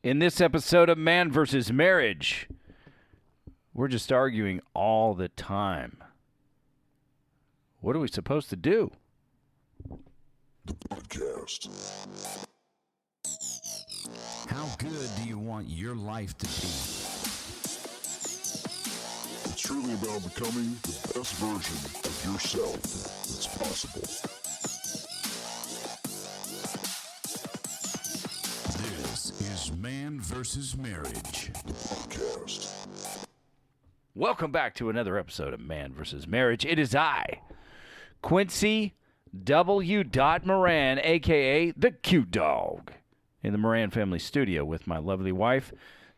In this episode of Man vs. Marriage, we're just arguing all the time. What are we supposed to do? The podcast. How good do you want your life to be? It's really about becoming the best version of yourself that's possible. This is Man vs. Marriage. The podcast. Welcome back to another episode of Man vs. Marriage. It is I, Quincy W. Moran, a.k.a. the Cute Dog, in the Moran family studio with my lovely wife,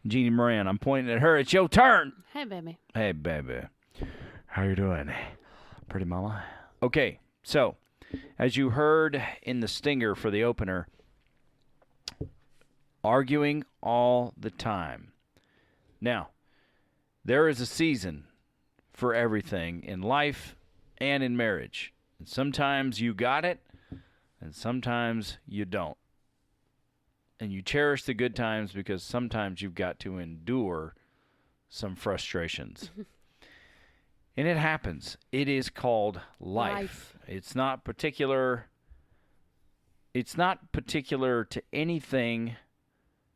Jeannie Moran. I'm pointing at her. It's your turn. Hey, baby. Hey, baby. How you doing? Pretty mama? Okay, so, as you heard in the stinger for the opener, arguing all the time. Now, there is a season for everything in life and in marriage. And sometimes you got it, and sometimes you don't. And you cherish the good times because sometimes you've got to endure some frustrations. And it happens. It is called life. It's not particular to anything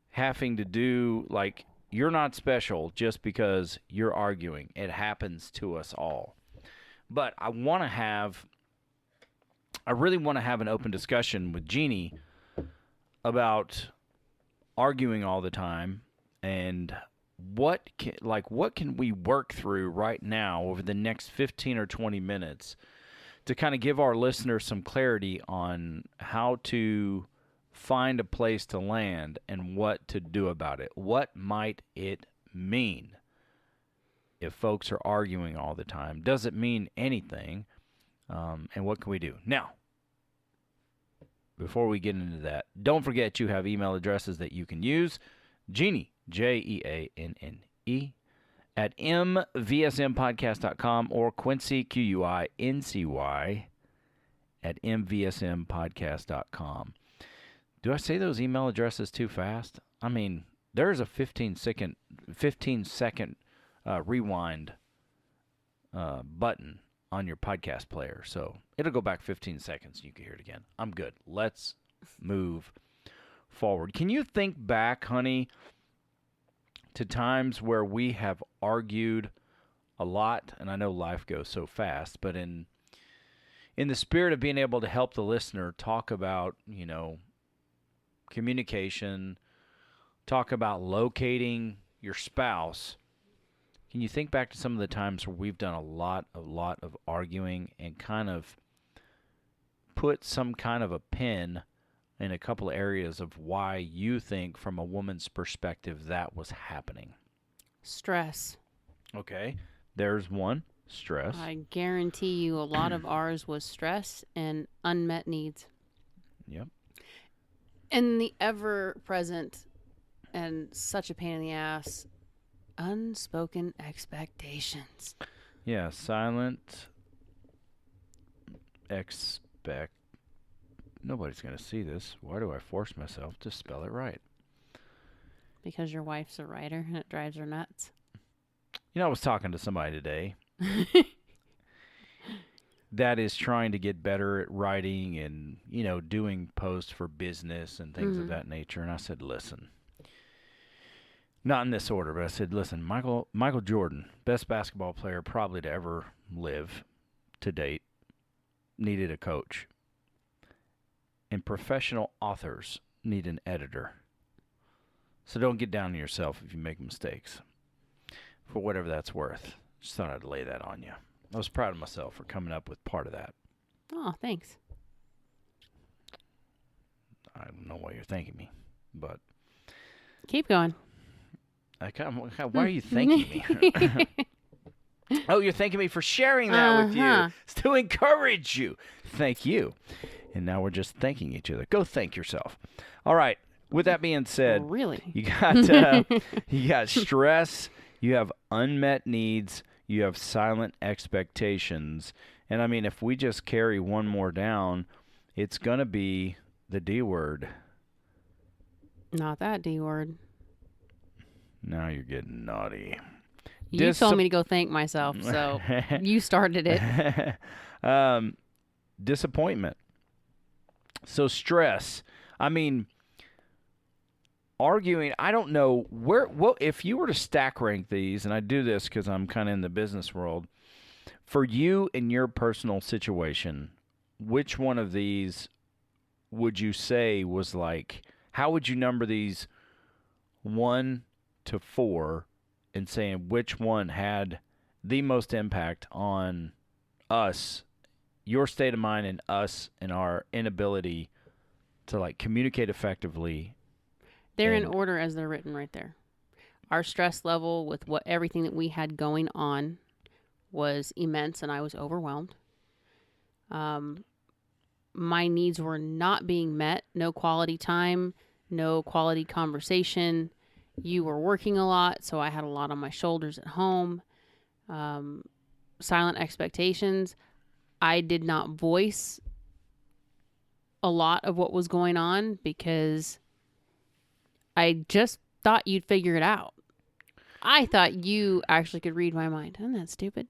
having to do, like, you're not special just because you're arguing. It happens to us all. But I really want to have an open discussion with Jeannie about arguing all the time and what can we work through right now over the next 15 or 20 minutes to kind of give our listeners some clarity on how to find a place to land and what to do about it. What might it mean if folks are arguing all the time? Does it mean anything? And what can we do? Now, before we get into that, don't forget you have email addresses that you can use. Jeannie, Jeanne, at mvsmpodcast.com or Quincy, Quincy, at mvsmpodcast.com. Do I say those email addresses too fast? I mean, there's a 15-second rewind button on your podcast player, so it'll go back 15 seconds and you can hear it again. I'm good. Let's move forward. Can you think back, honey, to times where we have argued a lot? And I know life goes so fast, but in the spirit of being able to help the listener talk about, communication, talk about locating your spouse, can you think back to some of the times where we've done a lot of arguing and kind of put some kind of a pin in a couple of areas of why you think from a woman's perspective that was happening? Stress. Okay, there's one. Stress. I guarantee you a lot of ours was stress and unmet needs. Yep. And the ever-present and such a pain in the ass, unspoken expectations. Yeah, silent expect. Nobody's going to see this. Why do I force myself to spell it right? Because your wife's a writer and it drives her nuts. I was talking to somebody today that is trying to get better at writing and, doing posts for business and things of that nature. And I said, listen, not in this order, but I said, listen, Michael Jordan, best basketball player probably to ever live to date, needed a coach. And professional authors need an editor. So don't get down on yourself if you make mistakes, for whatever that's worth. Just thought I'd lay that on you. I was proud of myself for coming up with part of that. Oh, thanks. I don't know why you're thanking me, but Keep going. why are you thanking me? Oh, you're thanking me for sharing that with you. It's to encourage you. Thank you. And now we're just thanking each other. Go thank yourself. All right. With that being said, Really? you got stress, you have unmet needs, you have silent expectations. And I mean, if we just carry one more down, it's going to be the D word. Not that D word. Now you're getting naughty. You told me to go thank myself, so you started it. Disappointment. So stress. I mean, arguing, I don't know if you were to stack rank these, and I do this because I'm kind of in the business world, for you in your personal situation, which one of these would you say was like, how would you number these 1 to 4 and saying which one had the most impact on us, your state of mind, and us and our inability to like communicate effectively? They're in order as they're written right there. Our stress level with everything that we had going on was immense, and I was overwhelmed. My needs were not being met. No quality time, no quality conversation. You were working a lot, so I had a lot on my shoulders at home. Silent expectations. I did not voice a lot of what was going on because I just thought you'd figure it out. I thought you actually could read my mind. Isn't that stupid?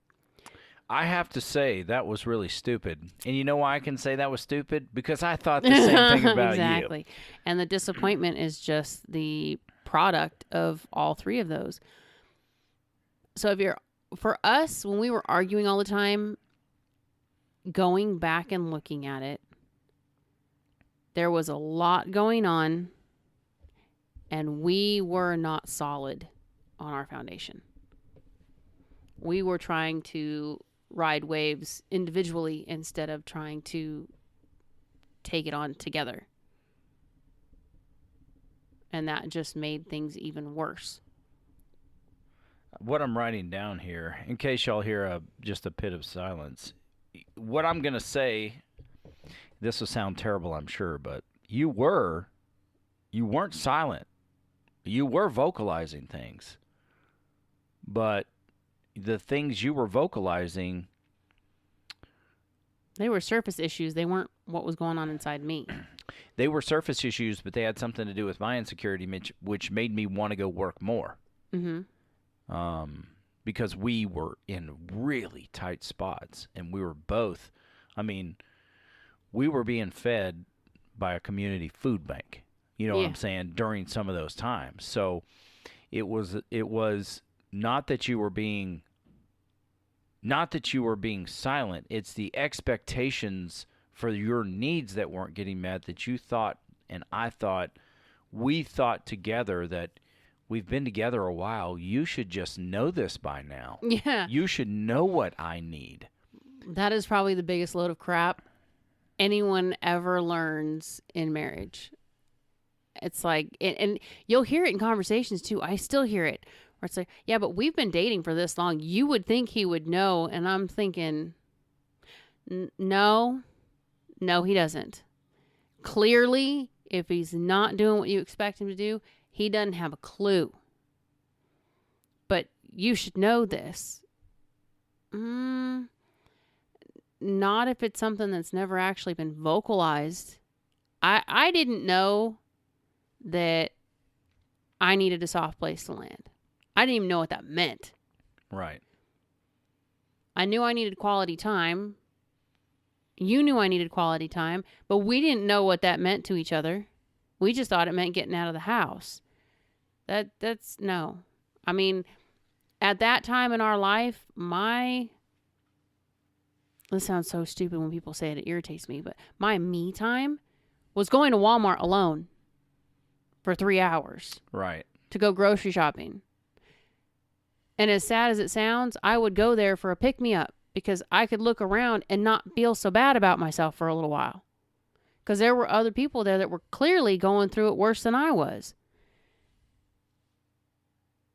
I have to say that was really stupid. And you know why I can say that was stupid? Because I thought the same thing about exactly. And the disappointment is just the product of all three of those. So for us, when we were arguing all the time, going back and looking at it, there was a lot going on, and we were not solid on our foundation. We were trying to ride waves individually instead of trying to take it on together. And that just made things even worse. What I'm writing down here, in case y'all hear just a pit of silence, what I'm going to say, this will sound terrible, I'm sure, but you weren't silent. You were vocalizing things. But the things you were vocalizing, they were surface issues. They weren't what was going on inside me. They were surface issues, but they had something to do with my insecurity, which made me want to go work more. Mm-hmm. Because we were in really tight spots, and we were both, we were being fed by a community food bank. You know what I'm saying? During some of those times. So it was not that you were being silent. It's the expectations for your needs that weren't getting met that you thought, and we thought together that we've been together a while. You should just know this by now. Yeah. You should know what I need. That is probably the biggest load of crap anyone ever learns in marriage. It's like, and you'll hear it in conversations too. I still hear it. Where it's like, yeah, but we've been dating for this long. You would think he would know. And I'm thinking, no, he doesn't. Clearly, if he's not doing what you expect him to do, he doesn't have a clue. But you should know this. Not if it's something that's never actually been vocalized. I didn't know that I needed a soft place to land. I didn't even know what that meant. Right. I knew I needed quality time. You knew I needed quality time, but we didn't know what that meant to each other. We just thought it meant getting out of the house. That's no. At that time in our life, this sounds so stupid when people say it, it irritates me, but my me time was going to Walmart alone for 3 hours. Right. To go grocery shopping. And as sad as it sounds, I would go there for a pick-me-up because I could look around and not feel so bad about myself for a little while. Because there were other people there that were clearly going through it worse than I was.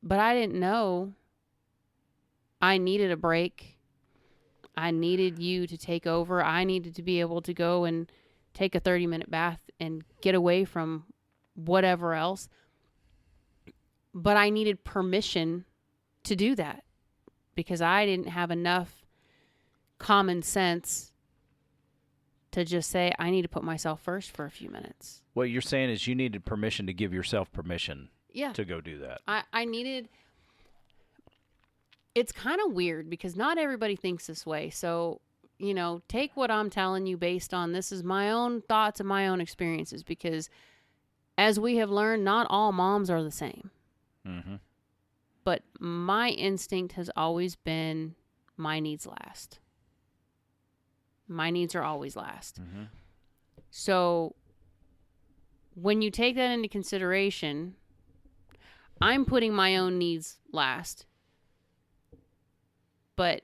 But I didn't know I needed a break. I needed you to take over. I needed to be able to go and take a 30-minute bath and get away from whatever else. But I needed permission to do that because I didn't have enough common sense to just say, I need to put myself first for a few minutes. What you're saying is you needed permission to give yourself permission. Yeah. to go do that. I needed. It's kind of weird because not everybody thinks this way. So, take what I'm telling you based on this is my own thoughts and my own experiences, because as we have learned, not all moms are the same. Mm-hmm. But my instinct has always been my needs last. My needs are always last. Mm-hmm. So when you take that into consideration, I'm putting my own needs last. But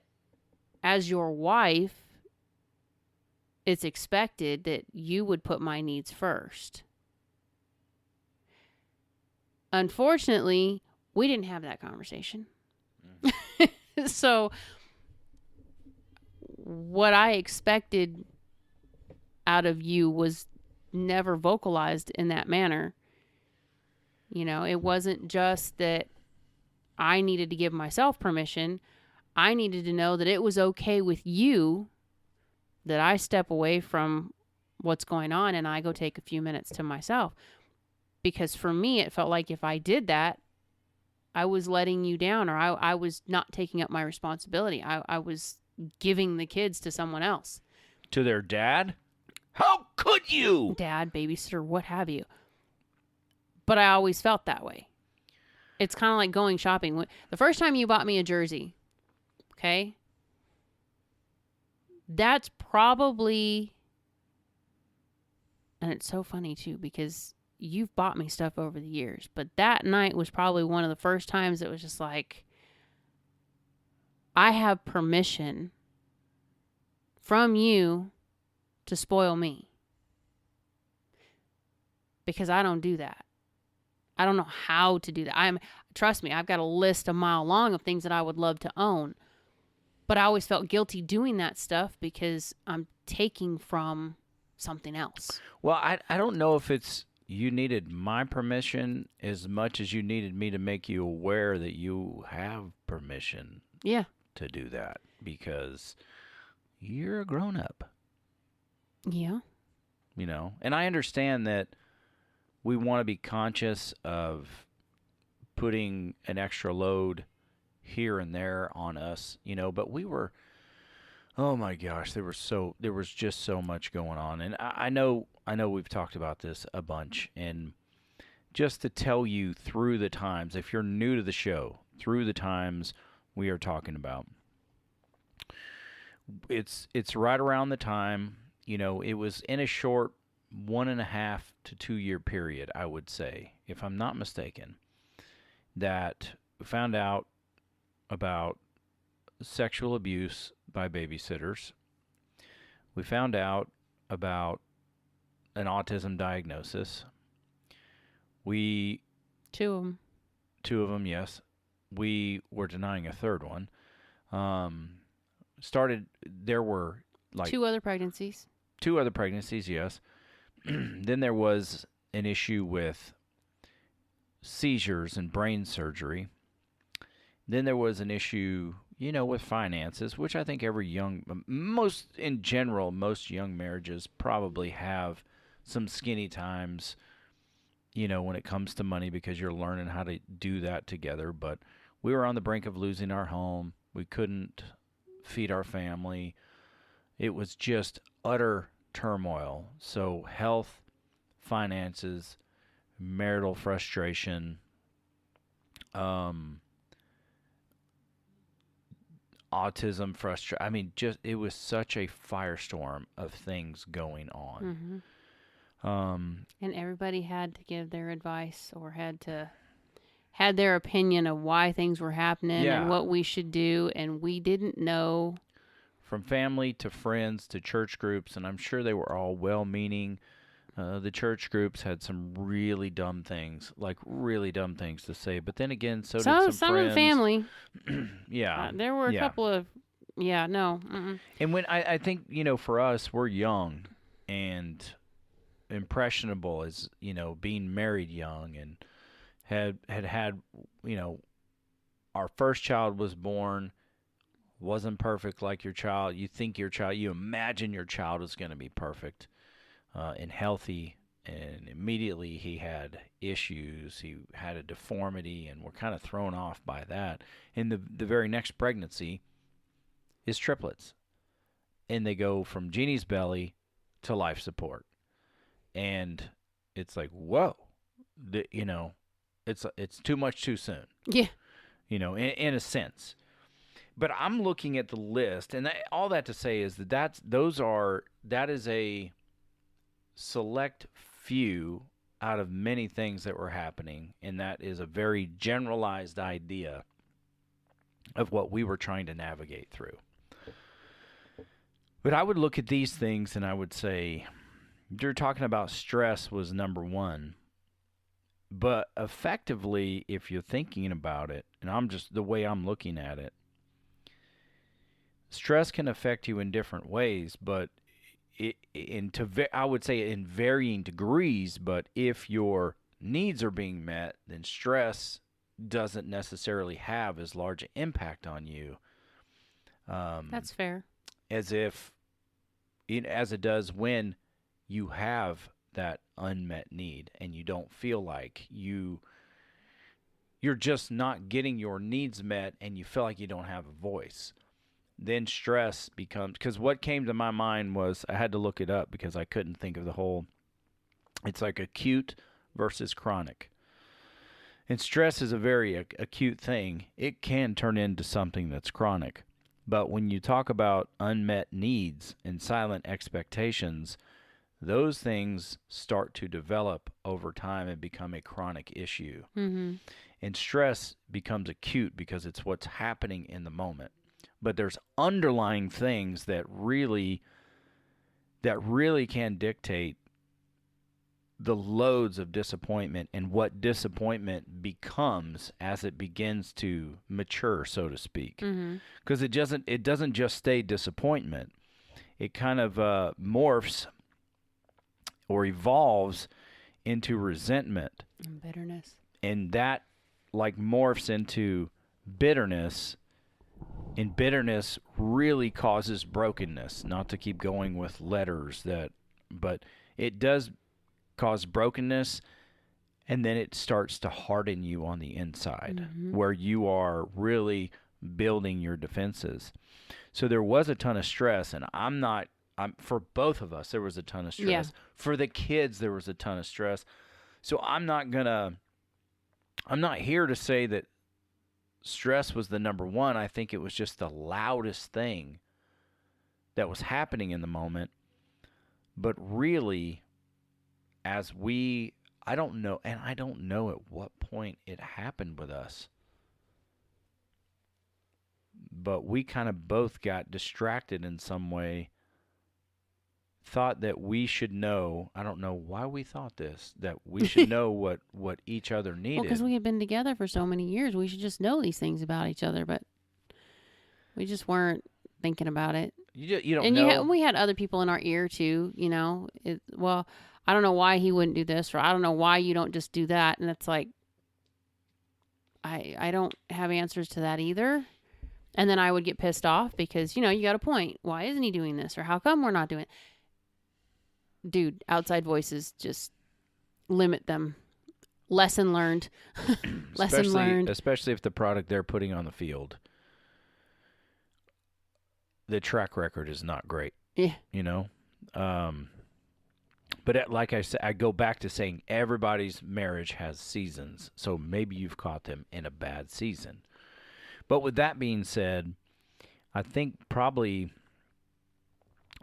as your wife, it's expected that you would put my needs first. Unfortunately, we didn't have that conversation. So what I expected out of you was never vocalized in that manner. It wasn't just that I needed to give myself permission. I needed to know that it was okay with you that I step away from what's going on and I go take a few minutes to myself. Because for me, it felt like if I did that, I was letting you down, or I was not taking up my responsibility. I was giving the kids to someone else. To their dad? How could you? Dad, babysitter, what have you. But I always felt that way. It's kind of like going shopping. The first time you bought me a jersey, okay? That's probably, and it's so funny too, because you've bought me stuff over the years, but that night was probably one of the first times it was just like, I have permission from you to spoil me. Because I don't do that. I don't know how to do that. Trust me, I've got a list a mile long of things that I would love to own. But I always felt guilty doing that stuff because I'm taking from something else. Well, I don't know if it's you needed my permission as much as you needed me to make you aware that you have permission to do that, because you're a grown-up. Yeah. And I understand that we want to be conscious of putting an extra load here and there on us, but we were, oh my gosh, there was just so much going on. And I know we've talked about this a bunch, and just to tell you through the times, if you're new to the show, through the times we are talking about, it's right around the time, it was in a short 1.5 to 2 year period, I would say, if I'm not mistaken, that we found out about sexual abuse by babysitters. We found out about an autism diagnosis. Two of them, yes. We were denying a third one. There were like 2 other pregnancies. 2 other pregnancies, yes. Then there was an issue with seizures and brain surgery. Then there was an issue, with finances, which I think most young marriages probably have some skinny times, when it comes to money, because you're learning how to do that together. But we were on the brink of losing our home. We couldn't feed our family. It was just utter turmoil. So health, finances, marital frustration, autism frustration. It was such a firestorm of things going on. Mm-hmm. And everybody had to give their advice or had their opinion of why things were happening and what we should do, and we didn't know. From family to friends to church groups, and I'm sure they were all well-meaning. The church groups had some really dumb things to say. But then again, so did some Some friends. in family. Yeah. There were a couple of, no. Mm-mm. And when I think, for us, we're young and impressionable as, being married young, and had, our first child was born, wasn't perfect like your child. You imagine your child is going to be perfect. And healthy and immediately he had issues. He had a deformity, and we're kind of thrown off by that. And the very next pregnancy is triplets, and they go from Jeannie's belly to life support, and it's like, whoa, it's too much too soon. Yeah. In a sense. But I'm looking at the list, and all that to say is that is a select few out of many things that were happening, and that is a very generalized idea of what we were trying to navigate through. But I would look at these things and I would say, you're talking about stress was number one. But effectively, if you're thinking about it, and the way I'm looking at it, stress can affect you in different ways, but I would say in varying degrees. But if your needs are being met, then stress doesn't necessarily have as large an impact on you. That's fair. As it does when you have that unmet need and you don't feel like you're just not getting your needs met and you feel like you don't have a voice. Then stress becomes, because what came to my mind was, I had to look it up because I couldn't think of the whole, it's like acute versus chronic. And stress is a very acute thing. It can turn into something that's chronic. But when you talk about unmet needs and silent expectations, those things start to develop over time and become a chronic issue. Mm-hmm. And stress becomes acute because it's what's happening in the moment. But there's underlying things that really can dictate the loads of disappointment and what disappointment becomes as it begins to mature, so to speak. Because it doesn't just stay disappointment. It kind of morphs or evolves into resentment and bitterness, and that like morphs into bitterness, and bitterness really causes brokenness. Not to keep going with letters, but it does cause brokenness, and then it starts to harden you on the inside, where you are really building your defenses. So there was a ton of stress, and for both of us, there was a ton of stress. Yeah. For the kids, there was a ton of stress. So I'm not here to say that stress was the number one. I think it was just the loudest thing that was happening in the moment. But really, I don't know at what point it happened with us. But we kind of both got distracted in some way, thought that we should know. I don't know why we thought this, that we should know what each other needed. Well, because we had been together for so many years, we should just know these things about each other, but we just weren't thinking about it. You don't and know. We had other people in our ear too, well, I don't know why he wouldn't do this, or I don't know why you don't just do that. And it's like, I don't have answers to that either. And then I would get pissed off because, you got a point. Why isn't he doing this? Or how come we're not doing it? Dude, outside voices, just limit them. Lesson learned. Lesson learned. Especially if the product they're putting on the field, the track record is not great. Yeah. But like I said, I go back to saying everybody's marriage has seasons. So maybe you've caught them in a bad season. But with that being said, I think probably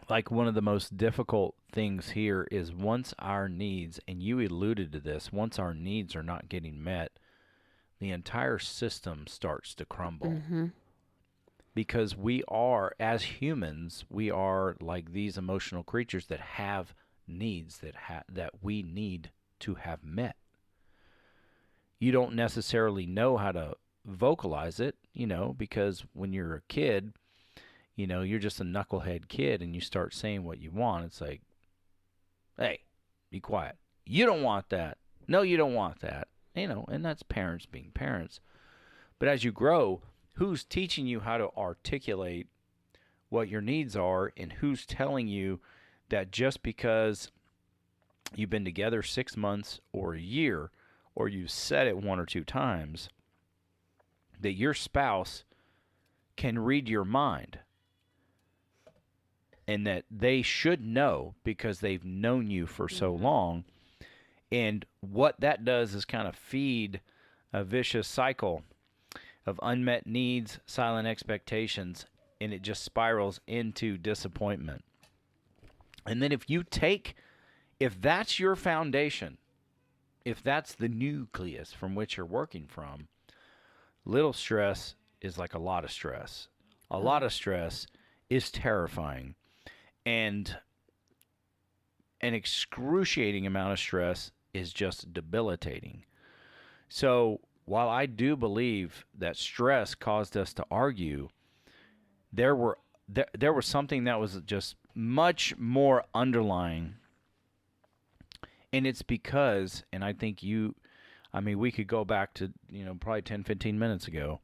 like one of the most difficult things here is once our needs, and you alluded to this, once our needs are not getting met, the entire system starts to crumble. Mm-hmm. Because we are, as humans, we are like these emotional creatures that have needs that we need to have met. You don't necessarily know how to vocalize it, because when you're a kid, you're just a knucklehead kid and you start saying what you want. It's like, hey, be quiet. You don't want that. No, you don't want that. And that's parents being parents. But as you grow, who's teaching you how to articulate what your needs are, and who's telling you that just because you've been together 6 months or a year, or you've said it one or two times, that your spouse can read your mind and that they should know because they've known you for so long. And what that does is kind of feed a vicious cycle of unmet needs, silent expectations, and it just spirals into disappointment. And then if that's your foundation, if that's the nucleus from which you're working from, little stress is like a lot of stress. A lot of stress is terrifying. And an excruciating amount of stress is just debilitating. So while I do believe that stress caused us to argue, there was something that was just much more underlying. And it's because, and I think we could go back to, probably 10, 15 minutes ago.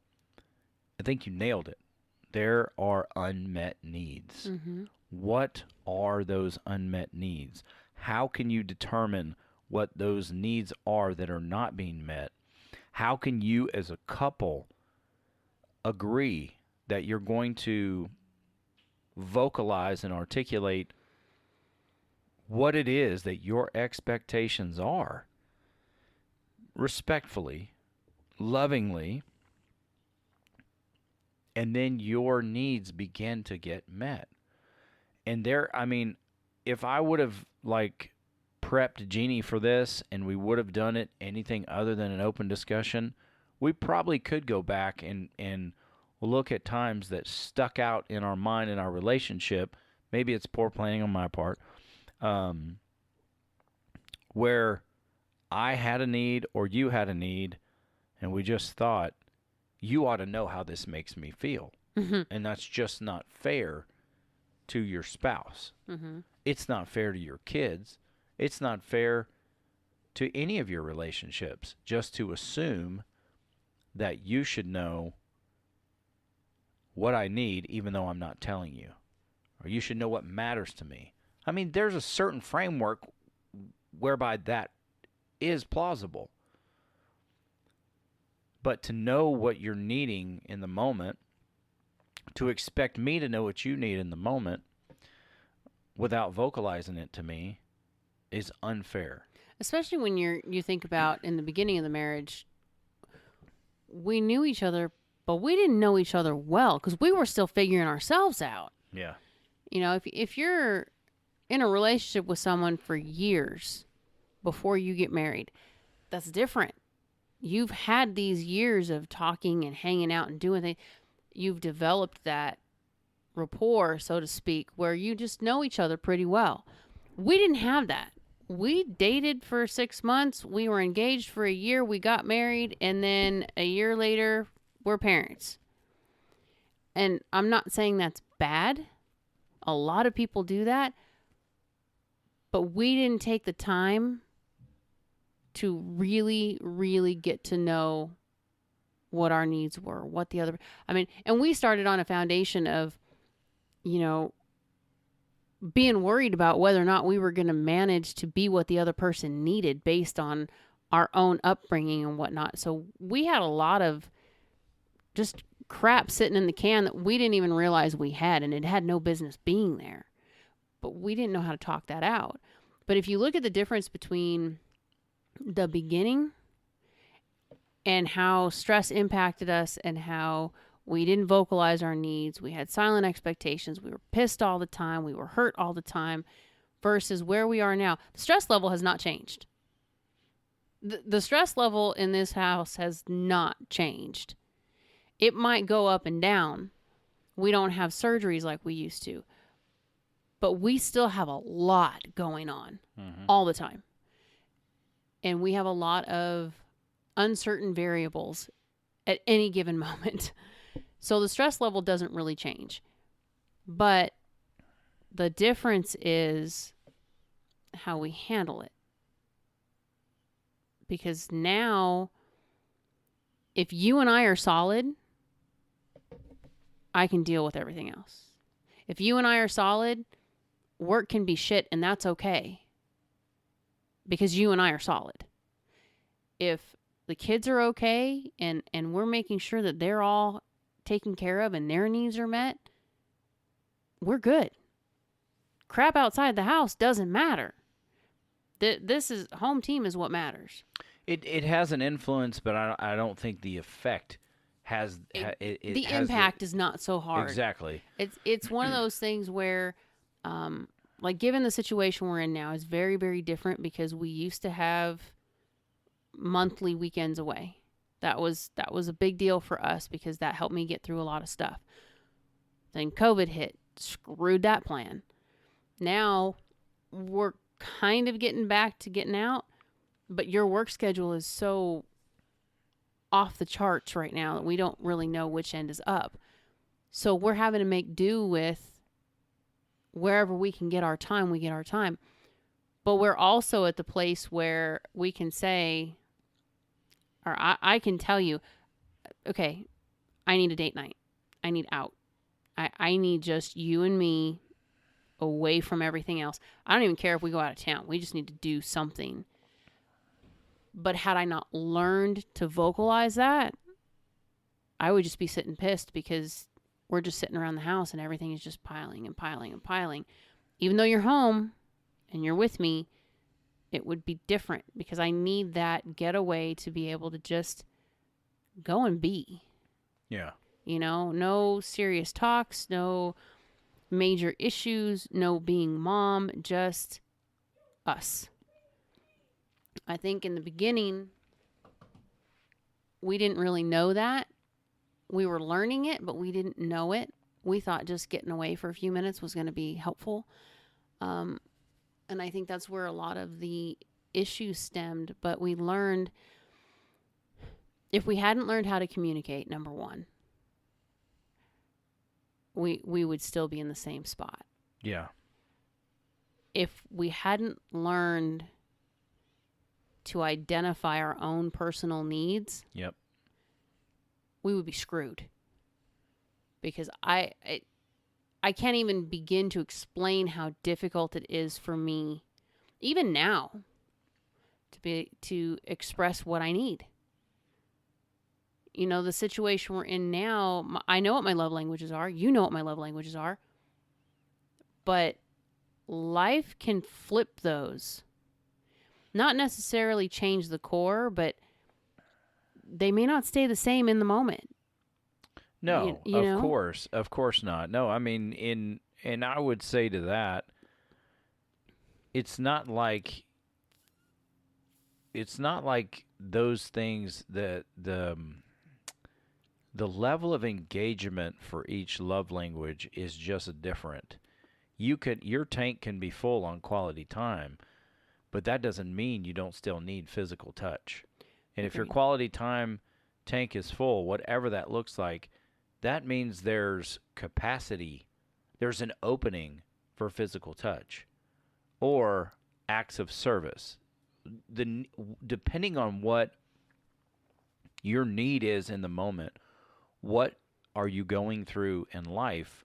I think you nailed it. There are unmet needs. Mm-hmm. What are those unmet needs? How can you determine what those needs are that are not being met? How can you as a couple agree that you're going to vocalize and articulate what it is that your expectations are respectfully, lovingly, and then your needs begin to get met? And if I would have prepped Jeannie for this and we would have done it anything other than an open discussion, we probably could go back and look at times that stuck out in our mind in our relationship. Maybe it's poor planning on my part, where I had a need or you had a need, and we just thought, you ought to know how this makes me feel. Mm-hmm. And that's just not fair to your spouse. Mm-hmm. It's not fair to your kids. It's not fair to any of your relationships just to assume that you should know what I need even though I'm not telling you. Or you should know what matters to me. There's a certain framework whereby that is plausible. But to know what you're needing in the moment, to expect me to know what you need in the moment without vocalizing it to me is unfair. Especially when you think about in the beginning of the marriage, we knew each other, but we didn't know each other well because we were still figuring ourselves out. Yeah. If you're in a relationship with someone for years before you get married, that's different. You've had these years of talking and hanging out and doing things. You've developed that rapport, so to speak, where you just know each other pretty well. We didn't have that. We dated for 6 months. We were engaged for a year. We got married. And then a year later, we're parents. And I'm not saying that's bad. A lot of people do that. But we didn't take the time to really, really get to know what our needs were, what the other, and we started on a foundation of, being worried about whether or not we were going to manage to be what the other person needed based on our own upbringing and whatnot. So we had a lot of just crap sitting in the can that we didn't even realize we had, and it had no business being there. But we didn't know how to talk that out. But if you look at the difference between the beginning and how stress impacted us and how we didn't vocalize our needs, we had silent expectations, we were pissed all the time, we were hurt all the time, versus where we are now, the stress level has not changed. The stress level in this house has not changed. It might go up and down. We don't have surgeries like we used to. But we still have a lot going on all the time. And we have a lot of uncertain variables at any given moment. So the stress level doesn't really change. But the difference is how we handle it. Because now, if you and I are solid, I can deal with everything else. If you and I are solid, work can be shit, and that's okay. because you and I are solid. If the kids are okay and we're making sure that they're all taken care of and their needs are met, we're good. Crap outside the house doesn't matter. This is home team is what matters. It has an influence, but I don't think the effect has The impact is not so hard. Exactly. It's one of those things where, like, given the situation we're in now, is very, very different because we used to have monthly weekends away. That was a big deal for us because that helped me get through a lot of stuff. Then COVID hit, screwed that plan. Now we're kind of getting back to getting out, but your work schedule is so off the charts right now that we don't really know which end is up. So we're having to make do with wherever we can get our time, we get our time. But we're also at the place where we can say, or I can tell you, okay, I need a date night. I need out. I need just you and me away from everything else. I don't even care if we go out of town. We just need to do something. But had I not learned to vocalize that, I would just be sitting pissed because we're just sitting around the house and everything is just piling and piling and piling. Even though you're home and you're with me, it would be different because I need that getaway to be able to just go and be. Yeah. You know, no serious talks, no major issues, no being mom, just us. I think in the beginning, we didn't really know that. We were learning it, but we didn't know it. We thought just getting away for a few minutes was going to be helpful. And I think that's where a lot of the issues stemmed. But we learned, if we hadn't learned how to communicate, number one, we would still be in the same spot. Yeah. If we hadn't learned to identify our own personal needs, Yep. we would be screwed. Because I can't even begin to explain how difficult it is for me, even now, to express what I need. You know, the situation we're in now, I know what my love languages are. You know what my love languages are. But life can flip those. Not necessarily change the core, but they may not stay the same in the moment. No, You know? Of course not. No, I mean, and I would say to that, it's not like those things that the level of engagement for each love language is just different. Your tank can be full on quality time, but that doesn't mean you don't still need physical touch. And if your Agreed. quality time tank is full, whatever that looks like, that means there's capacity, there's an opening for physical touch or acts of service. Depending on what your need is in the moment, what are you going through in life,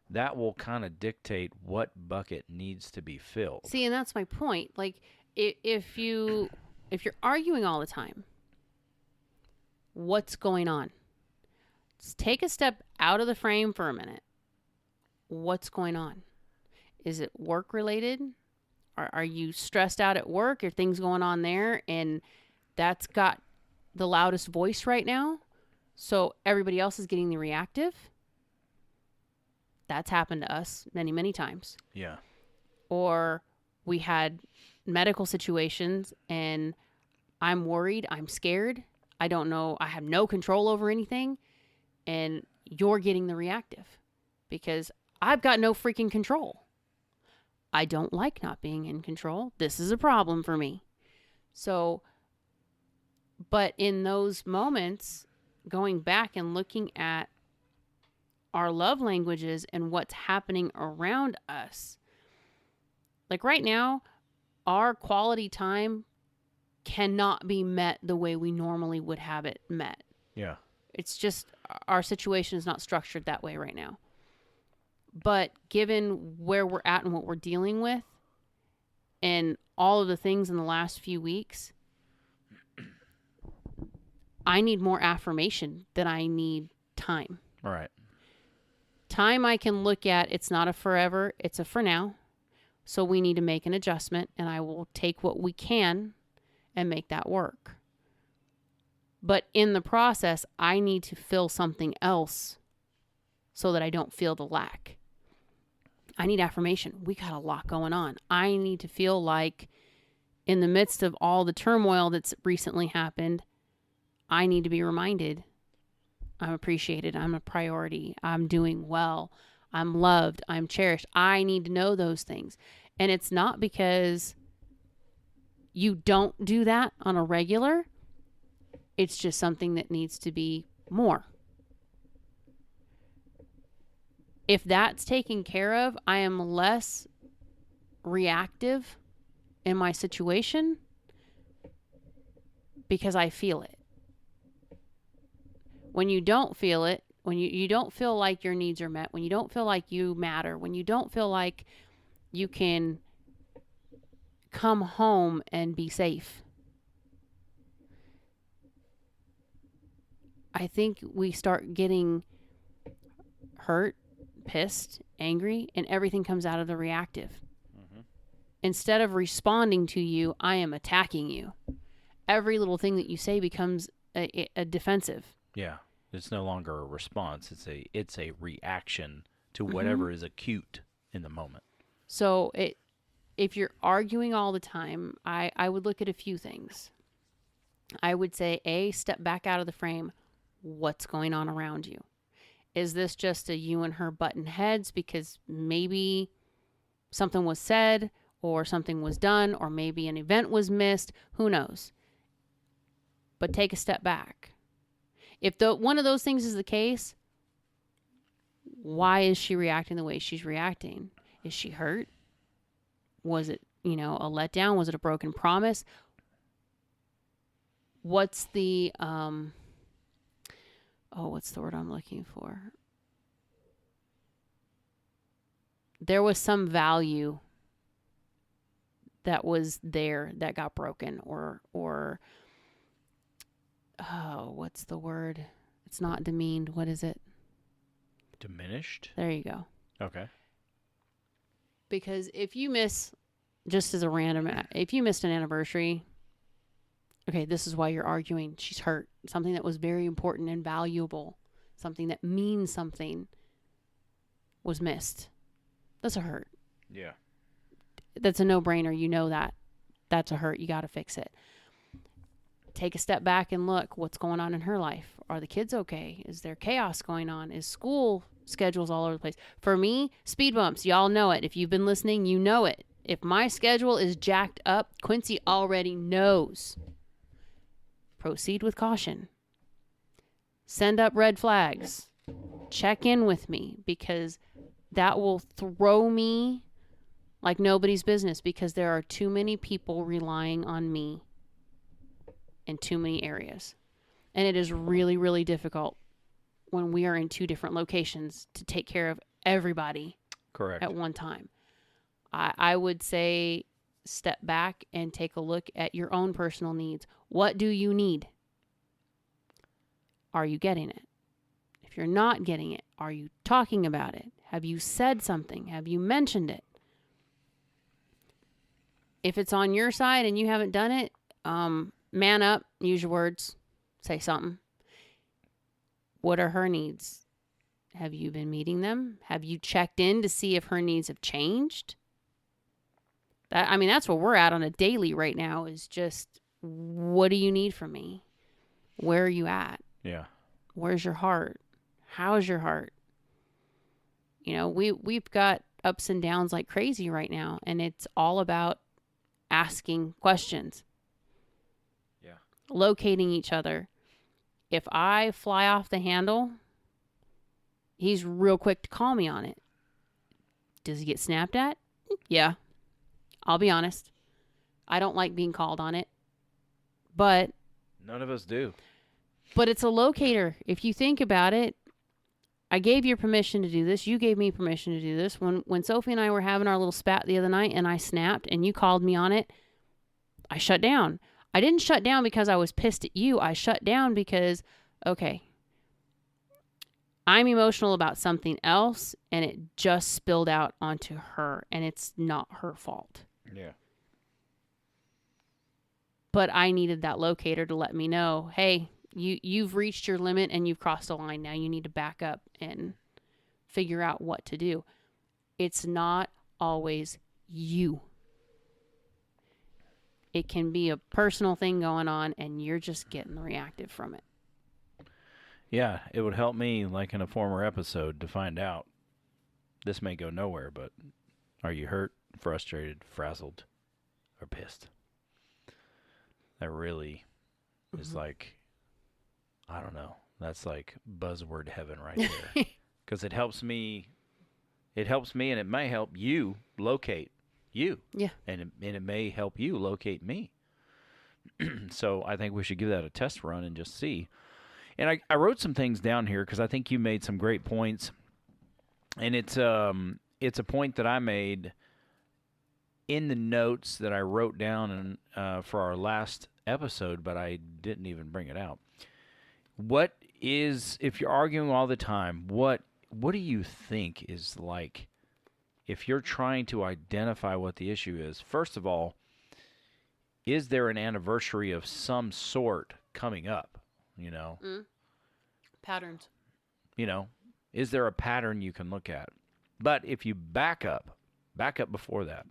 that will kind of dictate what bucket needs to be filled. See, and that's my point. Like, if you're arguing all the time, what's going on? Just take a step out of the frame for a minute. What's going on? Is it work related? Are you stressed out at work? Are things going on there? And that's got the loudest voice right now. So everybody else is getting the reactive. That's happened to us many, many times. Yeah. Or we had medical situations and I'm worried, I'm scared, I don't know, I have no control over anything, and you're getting the reactive because I've got no freaking control. I don't like not being in control. This is a problem for me. So, but in those moments, going back and looking at our love languages and what's happening around us, like right now, our quality time cannot be met the way we normally would have it met. Yeah. It's just our situation is not structured that way right now. But given where we're at and what we're dealing with, and all of the things in the last few weeks, I need more affirmation than I need time. All right. Time I can look at, it's not a forever, it's a for now. So we need to make an adjustment, and I will take what we can and make that work. But in the process, I need to fill something else so that I don't feel the lack. I need affirmation. We got a lot going on. I need to feel like in the midst of all the turmoil that's recently happened, I need to be reminded I'm appreciated. I'm a priority. I'm doing well. I'm loved. I'm cherished. I need to know those things. And it's not because you don't do that on a regular. It's just something that needs to be more. If that's taken care of, I am less reactive in my situation because I feel it. When you don't feel it, when you don't feel like your needs are met, when you don't feel like you matter, when you don't feel like you can come home and be safe, I think we start getting hurt, pissed, angry, and everything comes out of the reactive. Mm-hmm. Instead of responding to you, I am attacking you. Every little thing that you say becomes a defensive. Yeah. It's no longer a response. It's a reaction to whatever is acute in the moment. So if you're arguing all the time, I would look at a few things. I would say, step back out of the frame. What's going on around you? Is this just a you and her button heads because maybe something was said or something was done or maybe an event was missed? Who knows? But take a step back. If one of those things is the case, why is she reacting the way she's reacting? Is she hurt? Was it, a letdown? Was it a broken promise? What's the, what's the word I'm looking for? There was some value that was there that got broken or what's the word? It's not demeaned. What is it? Diminished? There you go. Okay. Because if you miss, just as a random, if you missed an anniversary, okay, this is why you're arguing. She's hurt. Something that was very important and valuable, something that means something was missed. That's a hurt. Yeah. That's a no-brainer. You know that. That's a hurt. You got to fix it. Take a step back and look what's going on in her life. Are the kids okay? Is there chaos going on? Is school schedules all over the place? For me, speed bumps. Y'all know it. If you've been listening, you know it. If my schedule is jacked up, Quincy already knows. Proceed with caution. Send up red flags. Check in with me because that will throw me like nobody's business because there are too many people relying on me in too many areas. And it is really, really difficult when we are in two different locations to take care of everybody Correct. at one time. I would say step back and take a look at your own personal needs. What do you need? Are you getting it? If you're not getting it, are you talking about it? Have you said something? Have you mentioned it? If it's on your side and you haven't done it, man up, use your words, say something. What are her needs? Have you been meeting them? Have you checked in to see if her needs have changed? That's what we're at on a daily right now is just, what do you need from me? Where are you at? Yeah. Where's your heart? How's your heart? We've got ups and downs like crazy right now, and it's all about asking questions. Yeah. Locating each other. If I fly off the handle, he's real quick to call me on it. Does he get snapped at? Yeah. I'll be honest. I don't like being called on it. But None of us do. But it's a locator. If you think about it, I gave you permission to do this. You gave me permission to do this. When Sophie and I were having our little spat the other night and I snapped and you called me on it, I shut down. I didn't shut down because I was pissed at you. I shut down because, okay, I'm emotional about something else and it just spilled out onto her and it's not her fault. Yeah. But I needed that locator to let me know, hey, you've reached your limit and you've crossed a line. Now you need to back up and figure out what to do. It's not always you. It can be a personal thing going on and you're just getting reactive from it. Yeah, it would help me, like in a former episode, to find out. This may go nowhere, but are you hurt, frustrated, frazzled, or pissed? That really is like, I don't know. That's like buzzword heaven right there. Because it helps me and it may help you locate you. Yeah. And it may help you locate me. So I think we should give that a test run and just see. And I wrote some things down here because I think you made some great points. And it's a point that I made in the notes that I wrote down for our last episode, but I didn't even bring it out. What is, if you're arguing all the time, what do you think is like, if you're trying to identify what the issue is? First of all, is there an anniversary of some sort coming up? Patterns. Is there a pattern you can look at? But if you back up before that.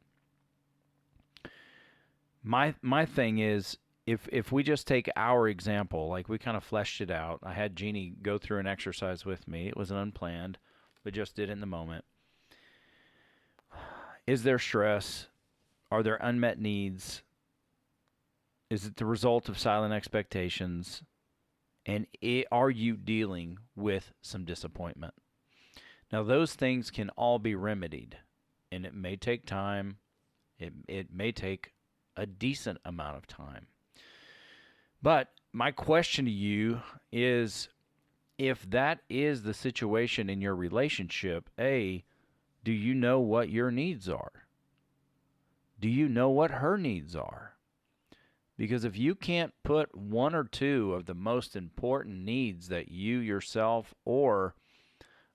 My thing is, if we just take our example, like we kind of fleshed it out. I had Jeannie go through an exercise with me. It was unplanned. We just did it in the moment. Is there stress? Are there unmet needs? Is it the result of silent expectations? And are you dealing with some disappointment? Now, those things can all be remedied, and it may take time. It may take a decent amount of time. But my question to you is, if that is the situation in your relationship, A, do you know what your needs are? Do you know what her needs are? Because if you can't put one or two of the most important needs that you yourself or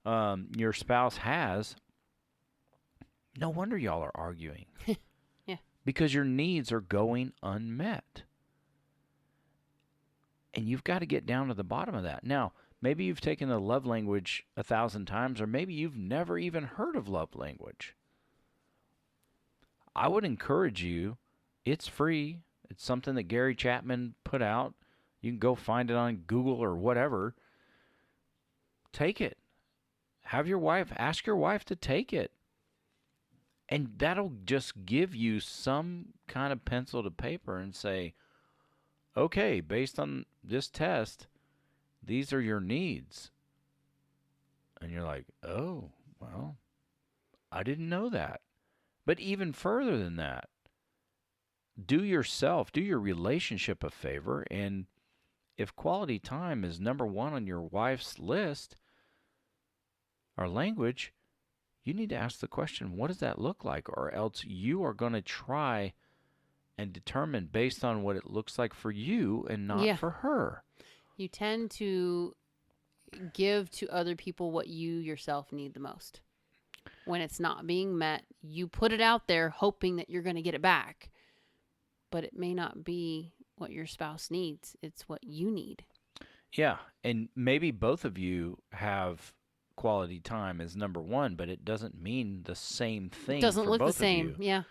your spouse has, no wonder y'all are arguing. Yeah. Because your needs are going unmet. And you've got to get down to the bottom of that. Now, maybe you've taken the love language 1,000 times, or maybe you've never even heard of love language. I would encourage you, it's free. It's something that Gary Chapman put out. You can go find it on Google or whatever. Take it. Ask your wife to take it. And that'll just give you some kind of pencil to paper and say, okay, based on this test, these are your needs. And you're like, oh, well, I didn't know that. But even further than that, do your relationship a favor, and if quality time is number one on your wife's list, or language, you need to ask the question, what does that look like? Or else you are going to try and determine based on what it looks like for you and not for her. You tend to give to other people what you yourself need the most. When it's not being met, you put it out there hoping that you're going to get it back. But it may not be what your spouse needs. It's what you need. Yeah, and maybe both of you have quality time as number one, but it doesn't mean the same thing. It doesn't for look the both of same. you. Yeah.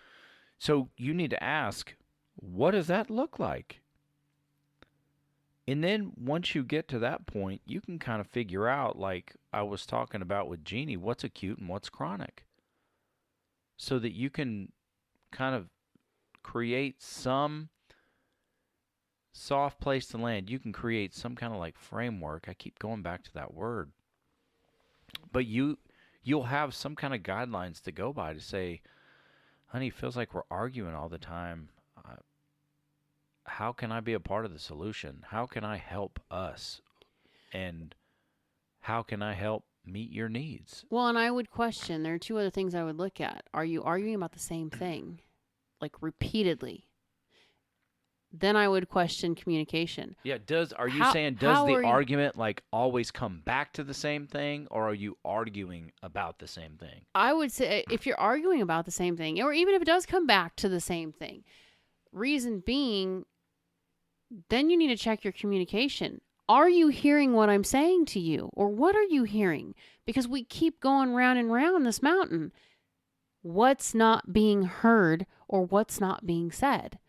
So you need to ask, what does that look like? And then once you get to that point, you can kind of figure out, like I was talking about with Jeannie, what's acute and what's chronic. So that you can kind of create some soft place to land. You can create some kind of like framework. I keep going back to that word. But you'll have some kind of guidelines to go by to say, honey, it feels like we're arguing all the time. How can I be a part of the solution? How can I help us? And how can I help meet your needs. Well, and I would question, there are two other things I would look at. Are you arguing about the same thing? Like repeatedly? Then I would question communication. Yeah, are you How- saying how does are the you- argument like always come back to the same thing, or are you arguing about the same thing? I would say if you're arguing about the same thing, or even if it does come back to the same thing, reason being, then you need to check your communication. Are you hearing what I'm saying to you? Or what are you hearing? Because we keep going round and round this mountain. What's not being heard or what's not being said?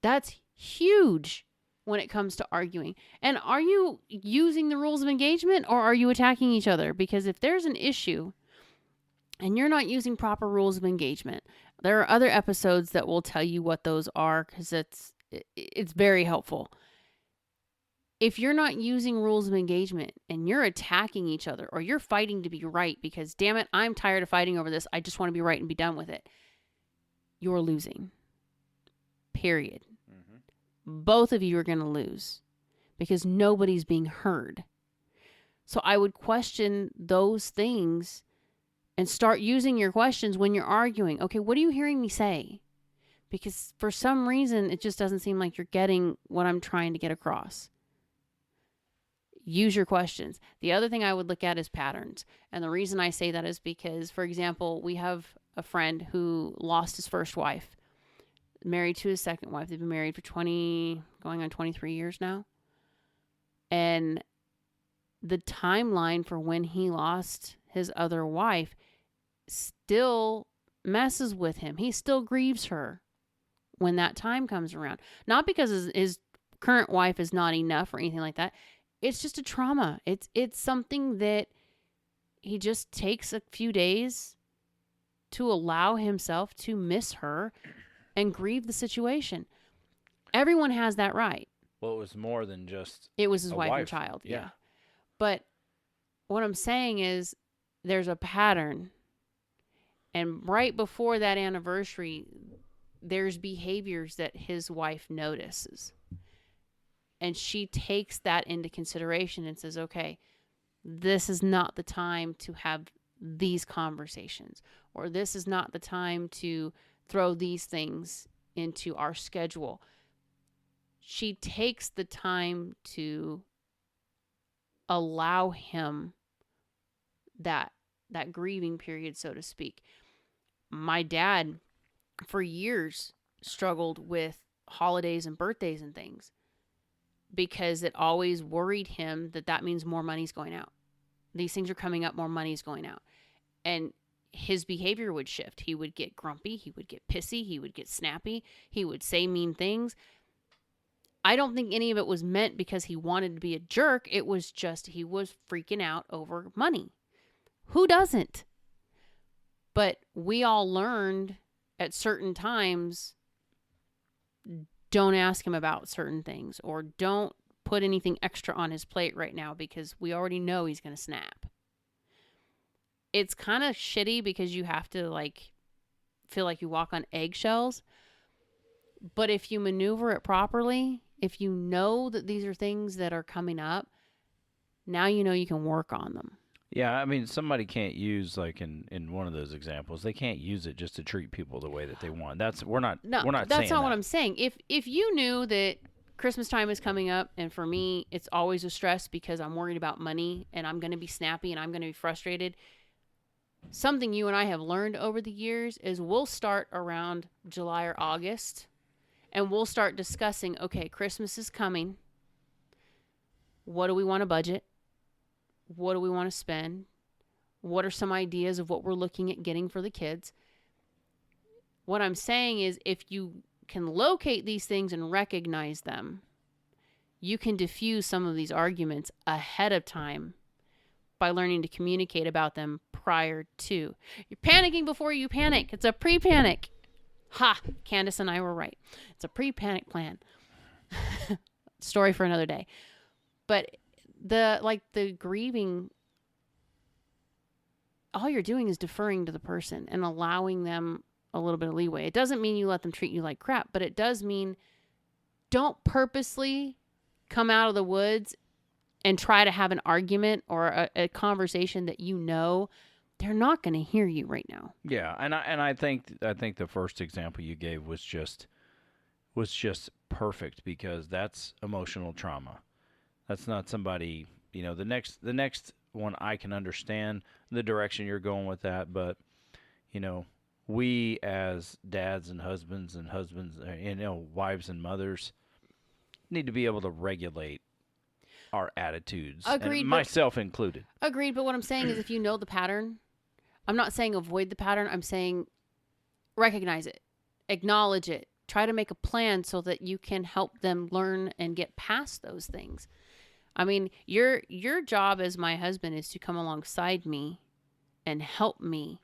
That's huge when it comes to arguing. And are you using the rules of engagement or are you attacking each other? Because if there's an issue and you're not using proper rules of engagement, there are other episodes that will tell you what those are because it's very helpful. If you're not using rules of engagement and you're attacking each other or you're fighting to be right because, damn it, I'm tired of fighting over this, I just want to be right and be done with it, you're losing. Period. Both of you are going to lose because nobody's being heard. So I would question those things and start using your questions when you're arguing. Okay, what are you hearing me say? Because for some reason, it just doesn't seem like you're getting what I'm trying to get across. Use your questions. The other thing I would look at is patterns. And the reason I say that is because, for example, we have a friend who lost his first wife, married to his second wife. They've been married for going on 23 years now. And the timeline for when he lost his other wife still messes with him. He still grieves her when that time comes around. Not because his current wife is not enough or anything like that. It's just a trauma. It's something that he just takes a few days to allow himself to miss her and grieve the situation. Everyone has that right. Well, it was more than just It was his a wife and wife. child. Yeah. Yeah. But what I'm saying is there's a pattern. And right before that anniversary, there's behaviors that his wife notices. And she takes that into consideration and says, okay, this is not the time to have these conversations, or this is not the time to throw these things into our schedule. She takes the time to allow him that grieving period, so to speak. My dad, for years, struggled with holidays and birthdays and things because it always worried him that means more money's going out. These things are coming up, more money's going out. And his behavior would shift. He would get grumpy. He would get pissy. He would get snappy. He would say mean things. I don't think any of it was meant because he wanted to be a jerk. It was just he was freaking out over money. Who doesn't? But we all learned at certain times, don't ask him about certain things or don't put anything extra on his plate right now because we already know he's going to snap. It's kind of shitty because you have to feel like you walk on eggshells. But if you maneuver it properly, if you know that these are things that are coming up, now you know you can work on them. Yeah, I mean, somebody can't use, like in one of those examples, they can't use it just to treat people the way that they want. We're not No, saying that's not what that. I'm saying. If you knew that Christmas time is coming up, and for me, it's always a stress because I'm worried about money and I'm going to be snappy and I'm going to be frustrated. Something you and I have learned over the years is we'll start around July or August and we'll start discussing, okay, Christmas is coming. What do we want to budget? What do we want to spend? What are some ideas of what we're looking at getting for the kids? What I'm saying is if you can locate these things and recognize them, you can diffuse some of these arguments ahead of time by learning to communicate about them prior to. You're panicking before you panic. It's a pre-panic. Ha! Candace and I were right. It's a pre-panic plan. Story for another day. But the grieving, all you're doing is deferring to the person and allowing them a little bit of leeway. It doesn't mean you let them treat you like crap, but it does mean don't purposely come out of the woods and try to have an argument or a conversation that you know they're not going to hear you right now. Yeah, and I think the first example you gave was just perfect, because that's emotional trauma. That's not somebody, the next one, I can understand the direction you're going with that, but we as dads and husbands, wives and mothers, need to be able to regulate our attitudes, Agreed, and myself included. Agreed, but what I'm saying is, if you know the pattern, I'm not saying avoid the pattern. I'm saying recognize it, acknowledge it, try to make a plan so that you can help them learn and get past those things. I mean, your job as my husband is to come alongside me and help me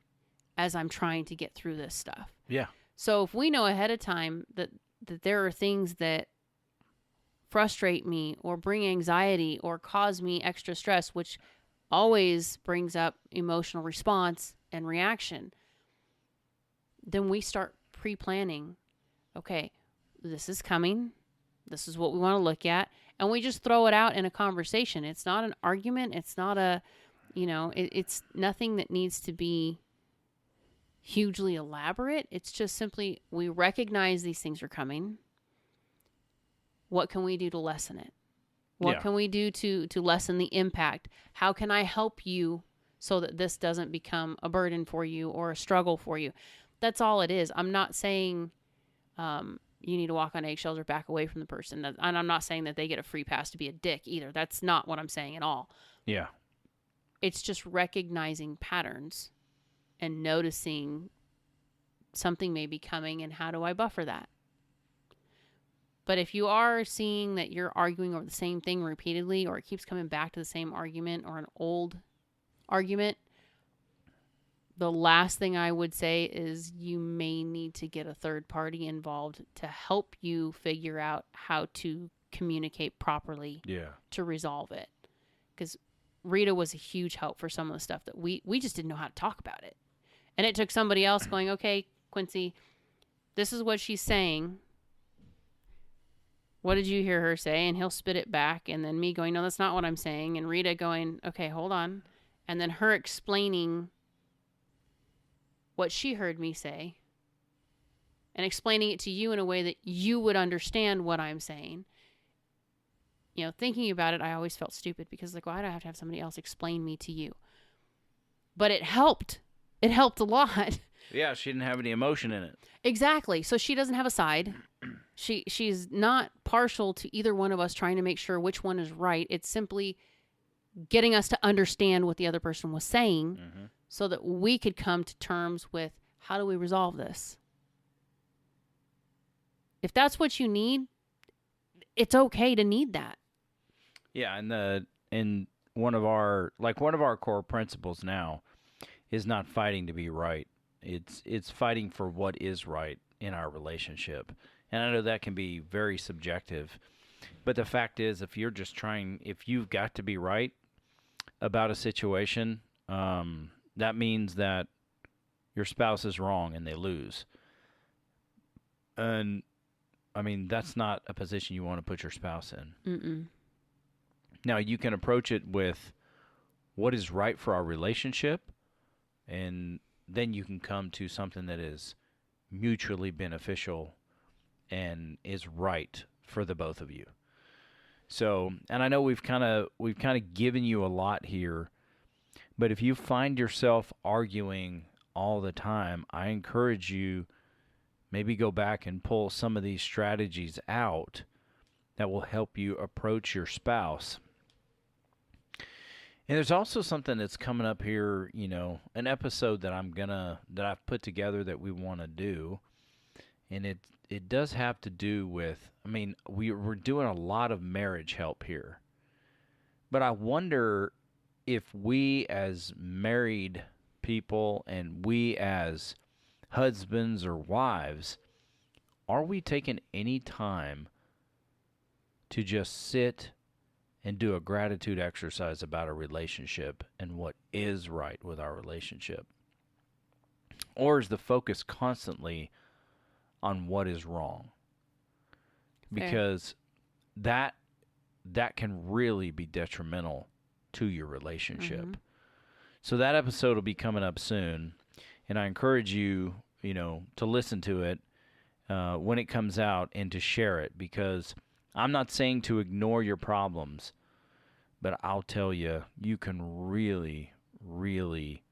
as I'm trying to get through this stuff. Yeah. So if we know ahead of time that there are things that frustrate me or bring anxiety or cause me extra stress, which always brings up emotional response and reaction, then we start pre-planning. Okay, this is coming. This is what we want to look at. And we just throw it out in a conversation. It's not an argument. It's not it's nothing that needs to be hugely elaborate. It's just simply, we recognize these things are coming. What can we do to lessen it? What can we do to lessen the impact? How can I help you so that this doesn't become a burden for you or a struggle for you? That's all it is. I'm not saying you need to walk on eggshells or back away from the person. And I'm not saying that they get a free pass to be a dick either. That's not what I'm saying at all. Yeah. It's just recognizing patterns and noticing something may be coming, and how do I buffer that? But if you are seeing that you're arguing over the same thing repeatedly, or it keeps coming back to the same argument or an old argument, the last thing I would say is you may need to get a third party involved to help you figure out how to communicate properly to resolve it. Because Rita was a huge help for some of the stuff that we just didn't know how to talk about it. And it took somebody else going, okay, Quincy, this is what she's saying. What did you hear her say? And he'll spit it back. And then me going, no, that's not what I'm saying. And Rita going, okay, hold on. And then her explaining what she heard me say and explaining it to you in a way that you would understand what I'm saying. Thinking about it, I always felt stupid because why do I have to have somebody else explain me to you? But it helped. It helped a lot. Yeah, she didn't have any emotion in it. Exactly. So she doesn't have a side. She's not partial to either one of us trying to make sure which one is right. It's simply getting us to understand what the other person was saying so that we could come to terms with, how do we resolve this? If that's what you need, it's okay to need that. Yeah, and one of our core principles now is not fighting to be right. It's fighting for what is right in our relationship. And I know that can be very subjective, but the fact is, if you've got to be right about a situation, that means that your spouse is wrong and they lose. And I mean, that's not a position you want to put your spouse in. Mm-mm. Now, you can approach it with what is right for our relationship, and then you can come to something that is mutually beneficial and is right for the both of you. So, and I know we've kind of given you a lot here, but if you find yourself arguing all the time, I encourage you maybe go back and pull some of these strategies out that will help you approach your spouse. And there's also something that's coming up here, an episode that I've put together that we want to do. And it does have to do with, we're doing a lot of marriage help here. But I wonder if we as married people and we as husbands or wives, are we taking any time to just sit and do a gratitude exercise about a relationship and what is right with our relationship? Or is the focus constantly on what is wrong? Because that that can really be detrimental to your relationship. Mhm. So that episode will be coming up soon, and I encourage you, to listen to it when it comes out and to share it, because I'm not saying to ignore your problems, but I'll tell you, you can really, really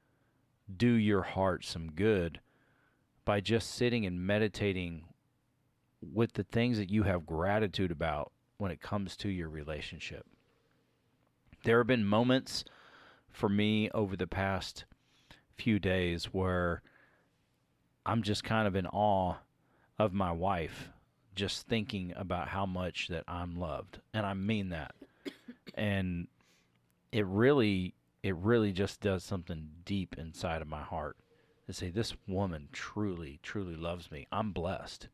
do your heart some good by just sitting and meditating with the things that you have gratitude about when it comes to your relationship. There have been moments for me over the past few days where I'm just kind of in awe of my wife, just thinking about how much that I'm loved. And I mean that. And it really just does something deep inside of my heart to say, this woman truly, truly loves me. I'm blessed.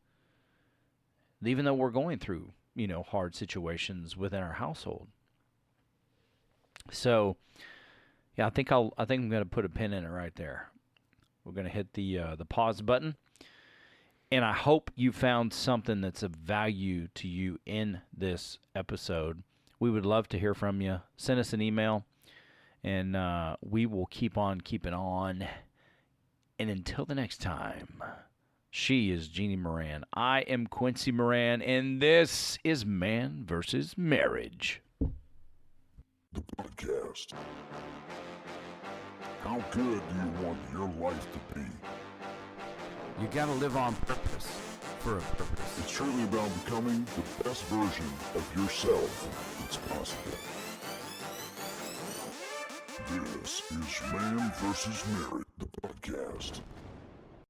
Even though we're going through, hard situations within our household. So, yeah, I think I'm going to put a pin in it right there. We're going to hit the pause button. And I hope you found something that's of value to you in this episode. We would love to hear from you. Send us an email, and we will keep on keeping on. And until the next time, she is Jeannie Moran. I am Quincy Moran, and this is Man vs. Marriage. The podcast. How good do you want your life to be? You gotta live on purpose, for a purpose. It's truly about becoming the best version of yourself that's possible. This is Man vs. Marriage, the podcast.